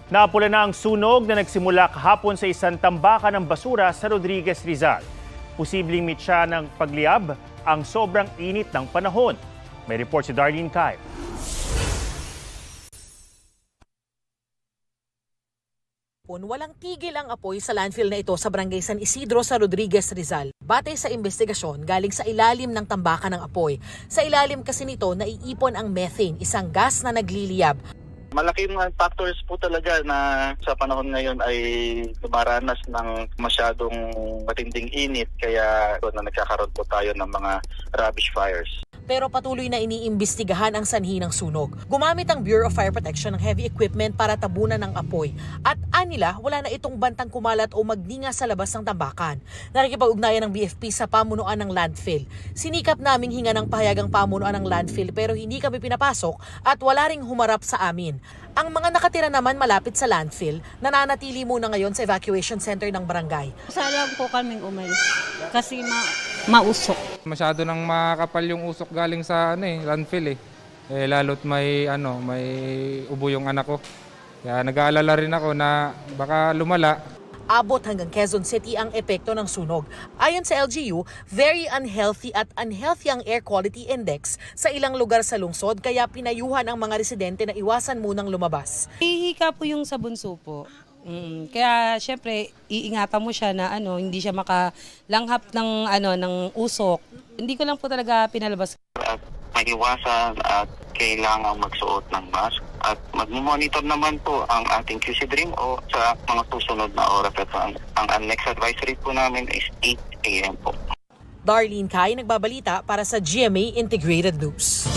Naapula na ang sunog na nagsimula kahapon sa isang tambakan ng basura sa Rodriguez, Rizal. Posibleng mitya ng pagliyab ang sobrang init ng panahon. May report si Darlene Kai. Walang tigil ang apoy sa landfill na ito sa Barangay San Isidro sa Rodriguez, Rizal. Batay sa investigasyon, galing sa ilalim ng tambakan ng apoy. Sa ilalim kasi nito, naiipon ang methane, isang gas na nagliliyab. Malaking factors po talaga na sa panahon ngayon ay dumaranas ng masyadong matinding init kaya na nagkakaroon po tayo ng mga rubbish fires. Pero patuloy na iniimbestigahan ang sanhi ng sunog. Gumamit ang Bureau of Fire Protection ng heavy equipment para tabunan ng apoy. At anila, wala na itong bantang kumalat o magninga sa labas ng tambakan. Nakikipag-ugnayan ng BFP sa pamunuan ng landfill. Sinikap naming hinga ng pahayagang pamunuan ng landfill pero hindi kami pinapasok at wala ring humarap sa amin. Ang mga nakatira naman malapit sa landfill, nananatili muna ngayon sa evacuation center ng barangay. Sayang po kaming umalis kasi mausok. Masyado nang makapal yung usok galing sa landfill lalo't may ubo yung anak ko. Kaya nag-aalala rin ako na baka lumala. Abot hanggang Quezon City ang epekto ng sunog. Ayon sa LGU, very unhealthy at unhealthy ang air quality index sa ilang lugar sa lungsod kaya pinayuhan ang mga residente na iwasan munang lumabas. Hihika po yung sa bunso po. Kaya syempre iingatan mo siya na hindi siya makalanghap ng usok. Hindi ko lang po talaga pinalabas. At maiwasan at kailangan magsuot ng mask at mag-monitor naman po ang ating QC Dream o sa mga susunod na oras at ang next advisory po namin is 8 AM po. Darlene Kai, nagbabalita para sa GMA Integrated News.